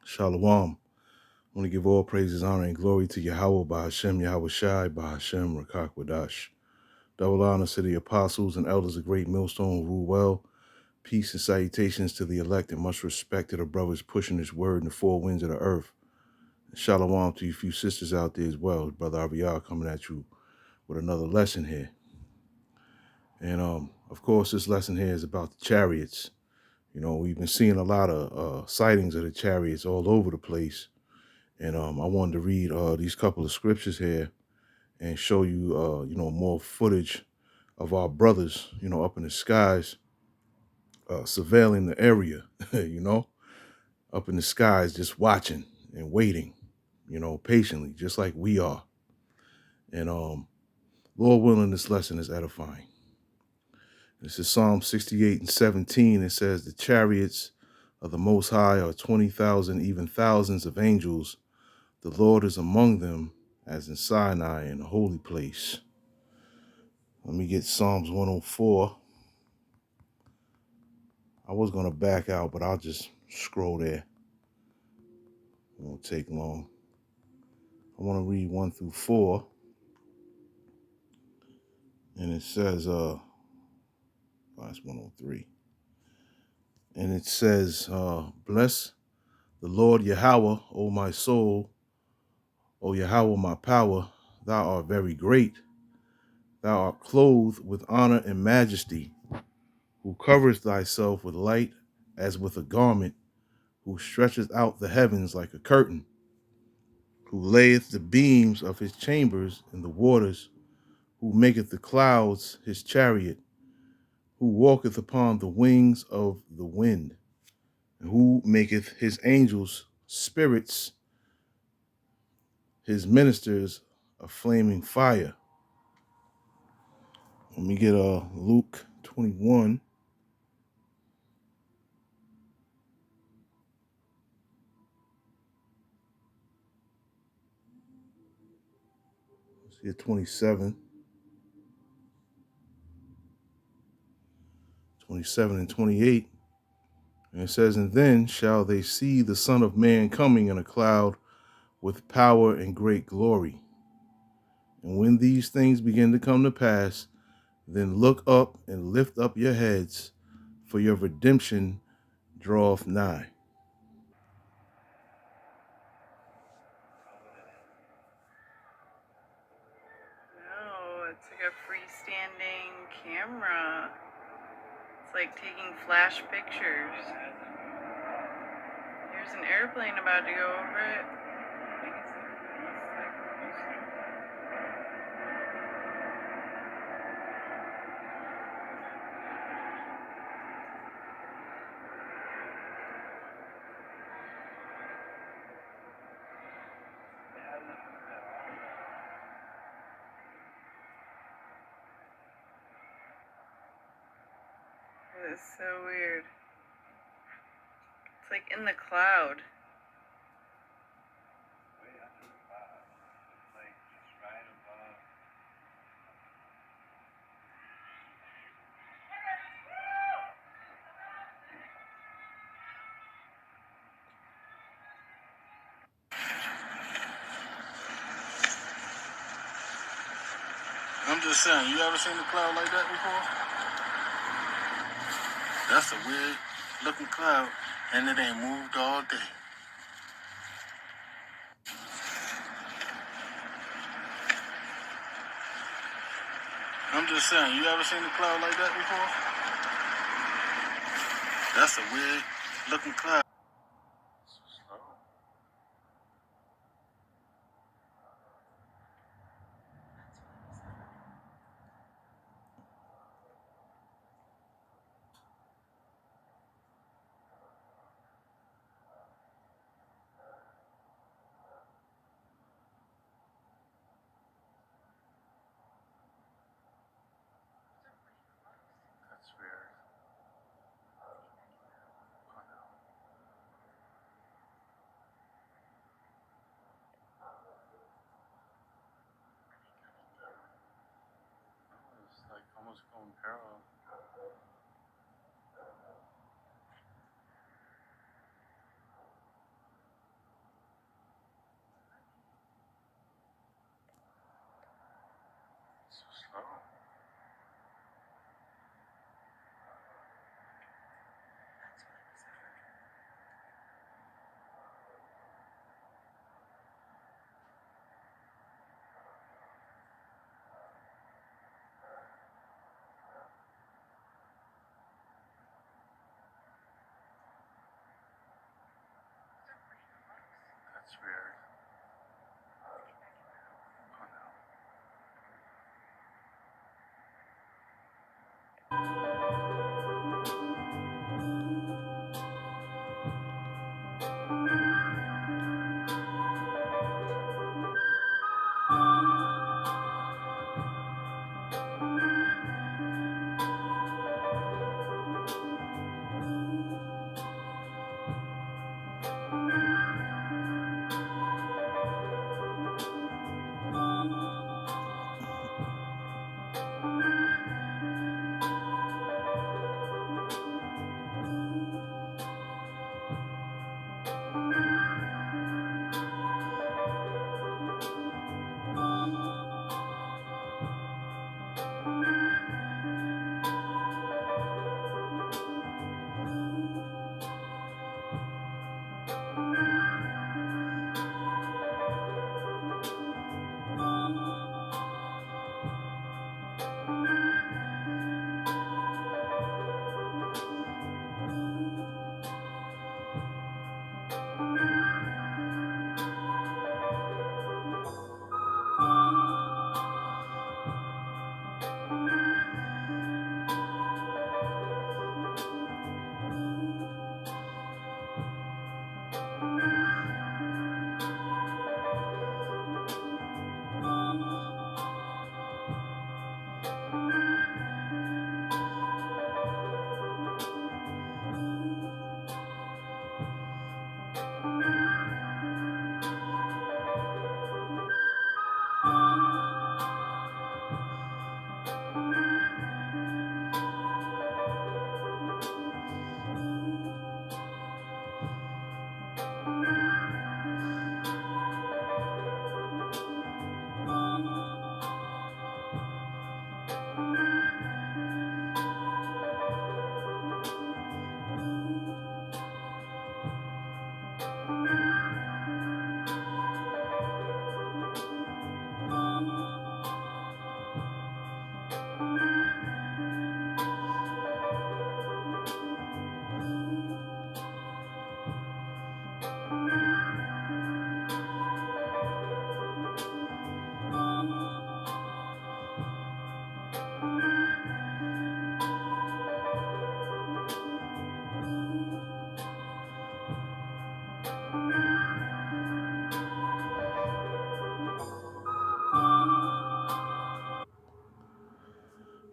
Shalom. I want to give all praises, honor, and glory to Yahweh, by Hashem, Yahweh Shai, by Hashem, Rakak Wadash. Double honor to the apostles and elders of Great Millstone who rule well. Peace and salutations to the elect, and much respect to the brothers pushing this word in the four winds of the earth. And shalom to you few sisters out there as well. Brother Aviyah coming at you with another lesson here. And of course, this lesson here is about the chariots. You know, we've been seeing a lot of sightings of the chariots all over the place. And I wanted to read these couple of scriptures here and show you, more footage of our brothers, up in the skies, surveilling the area, up in the skies, just watching and waiting, patiently, just like we are. And Lord willing, this lesson is edifying. This is Psalm 68:17. It says, the chariots of the Most High are 20,000, even thousands of angels. The Lord is among them, as in Sinai in the holy place. Let me get Psalms 104. I was going to back out, but I'll just scroll there. It won't take long. I want to read 1 through 4. And it says, that's 103. And it says, bless the Lord Yahweh, O my soul, O Yahweh, my power. Thou art very great. Thou art clothed with honor and majesty, who coverest thyself with light as with a garment, who stretcheth out the heavens like a curtain, who layeth the beams of his chambers in the waters, who maketh the clouds his chariot, who walketh upon the wings of the wind, and who maketh his angels spirits, his ministers a flaming fire. Let me get Luke 21. Let's get 27. 27 and 28. And it says, and then shall they see the Son of Man coming in a cloud with power and great glory. And when these things begin to come to pass, then look up and lift up your heads, for your redemption draweth nigh. No, it's like a freestanding camera. It's like taking flash pictures. There's an airplane about to go over it. It's so weird. It's like in the cloud. I'm just saying, you ever seen a cloud like that before? That's a weird looking cloud, and it ain't moved all day. I'm just saying, you ever seen a cloud like that before? That's a weird looking cloud. That's weird. It's like almost going parallel. That's weird.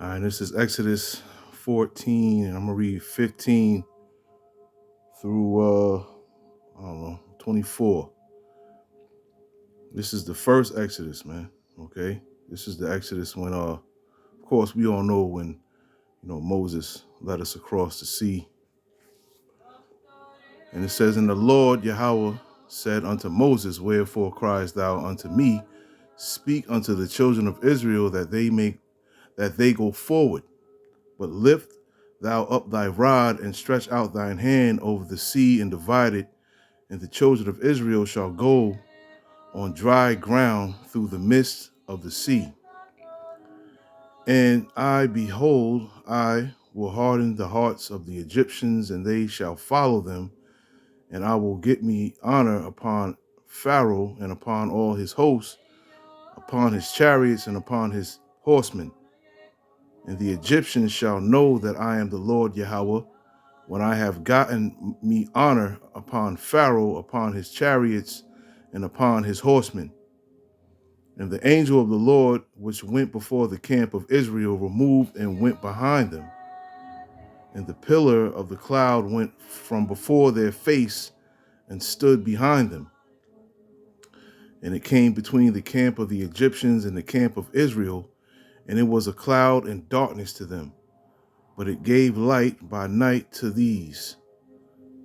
All right, this is Exodus 14, and I'm gonna read 15 through 24. This is the first Exodus, man. Okay, this is the Exodus when of course we all know when Moses led us across the sea. And it says, "And the Lord Yahweh said unto Moses, Wherefore criest thou unto me? Speak unto the children of Israel that they go forward. But lift thou up thy rod and stretch out thine hand over the sea and divide it, and the children of Israel shall go on dry ground through the midst of the sea. And behold, I will harden the hearts of the Egyptians, and they shall follow them, and I will get me honor upon Pharaoh and upon all his hosts, upon his chariots and upon his horsemen. And the Egyptians shall know that I am the Lord Yahweh, when I have gotten me honor upon Pharaoh, upon his chariots, and upon his horsemen." And the angel of the Lord, which went before the camp of Israel, removed and went behind them. And the pillar of the cloud went from before their face and stood behind them. And it came between the camp of the Egyptians and the camp of Israel, and it was a cloud and darkness to them. But it gave light by night to these,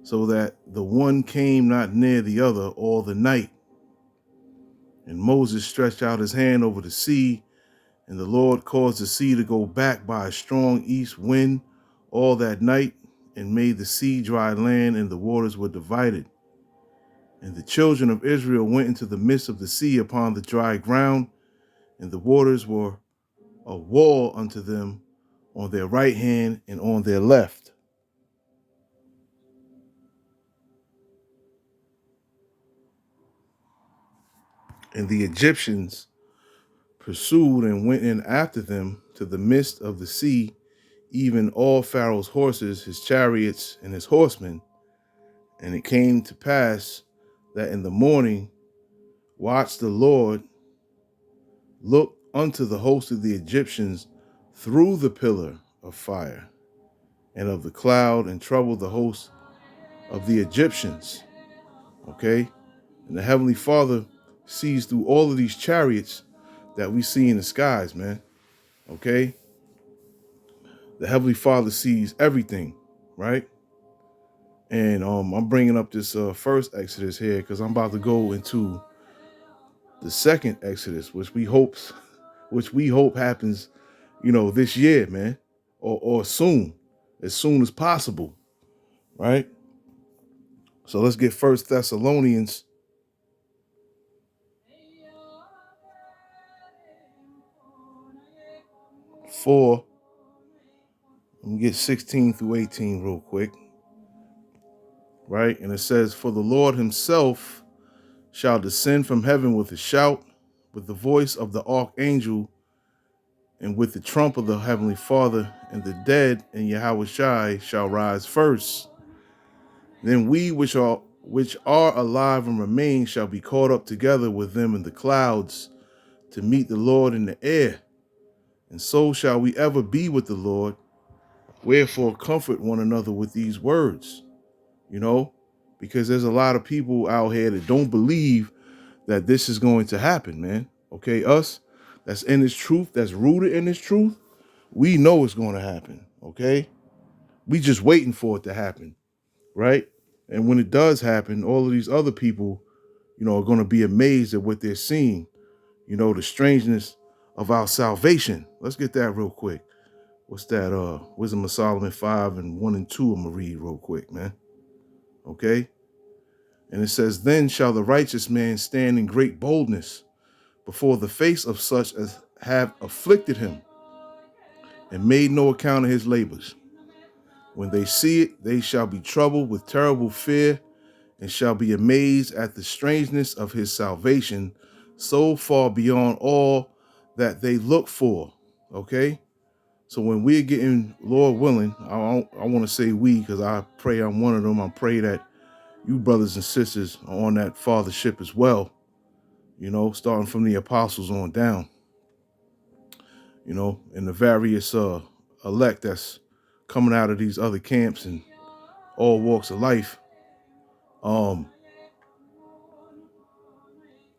so that the one came not near the other all the night. And Moses stretched out his hand over the sea, And the Lord caused the sea to go back by a strong east wind all that night, and made the sea dry land, and the waters were divided. And the children of Israel went into the midst of the sea upon the dry ground, and the waters were a wall unto them on their right hand and on their left. And the Egyptians pursued and went in after them to the midst of the sea, even all Pharaoh's horses, his chariots, and his horsemen. And it came to pass that in the morning watched the Lord look unto the host of the Egyptians through the pillar of fire and of the cloud, and troubled the host of the Egyptians. Okay? And the Heavenly Father sees through all of these chariots that we see in the skies, man. Okay? The Heavenly Father sees everything, right? And I'm bringing up this first Exodus here because I'm about to go into the second Exodus, which we hope happens, this year, man, or soon, as soon as possible, right? So let's get First Thessalonians 4. Let me get 16 through 18 real quick, right? And it says, "For the Lord himself shall descend from heaven with a shout, with the voice of the archangel, and with the trump of the Heavenly Father, and the dead in Yahushai shall rise first. Then we which are alive and remain shall be caught up together with them in the clouds to meet the Lord in the air. And so shall we ever be with the Lord. Wherefore comfort one another with these words." Because there's a lot of people out here that don't believe that this is going to happen, man. Okay, us that's in this truth, that's rooted in this truth, we know it's going to happen. Okay, we just waiting for it to happen, right? And when it does happen, all of these other people, are going to be amazed at what they're seeing. The strangeness of our salvation. Let's get that real quick. What's that? Wisdom of Solomon 5 and 1 and 2. I'm gonna read real quick, man. Okay. And it says, "Then shall the righteous man stand in great boldness before the face of such as have afflicted him and made no account of his labors. When they see it, they shall be troubled with terrible fear, and shall be amazed at the strangeness of his salvation, so far beyond all that they look for." Okay? So when we're getting, Lord willing, I want to say we, because I pray I'm one of them. I pray that you brothers and sisters are on that fathership as well, starting from the apostles on down, and the various elect that's coming out of these other camps and all walks of life.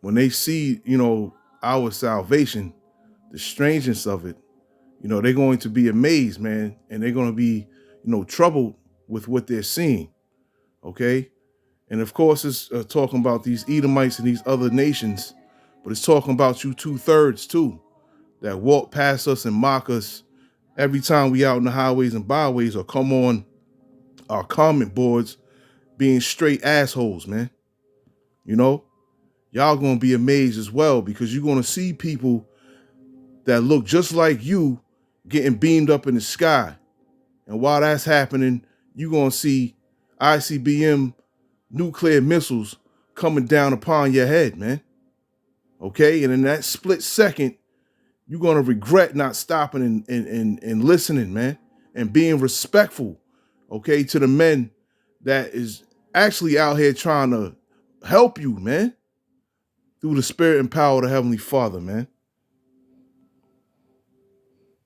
When they see, our salvation, the strangeness of it, they're going to be amazed, man, and they're going to be, troubled with what they're seeing. Okay. And of course, it's talking about these Edomites and these other nations, but it's talking about you 2/3 too, that walk past us and mock us every time we out in the highways and byways or come on our comment boards being straight assholes, man. Y'all gonna be amazed as well, because you're gonna see people that look just like you getting beamed up in the sky. And while that's happening, you're gonna see ICBM nuclear missiles coming down upon your head, man. Okay? And in that split second, you're gonna regret not stopping and listening, man, and being respectful, okay, to the men that is actually out here trying to help you, man, through the spirit and power of the Heavenly Father, man.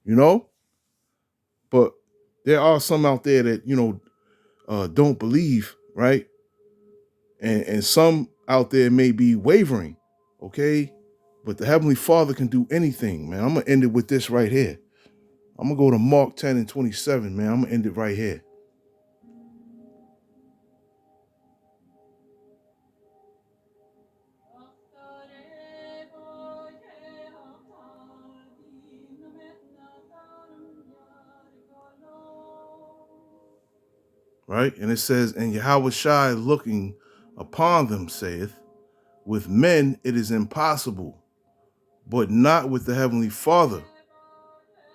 You know? But there are some out there that, don't believe, right? And some out there may be wavering, okay? But the Heavenly Father can do anything, man. I'm going to end it with this right here. I'm going to go to Mark 10 and 27, man. I'm going to end it right here. right? And it says, and Yahweh Shai looking upon them saith, with men it is impossible, but not with the Heavenly Father.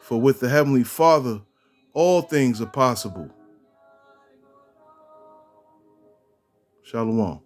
For with the Heavenly Father, all things are possible. Shalom.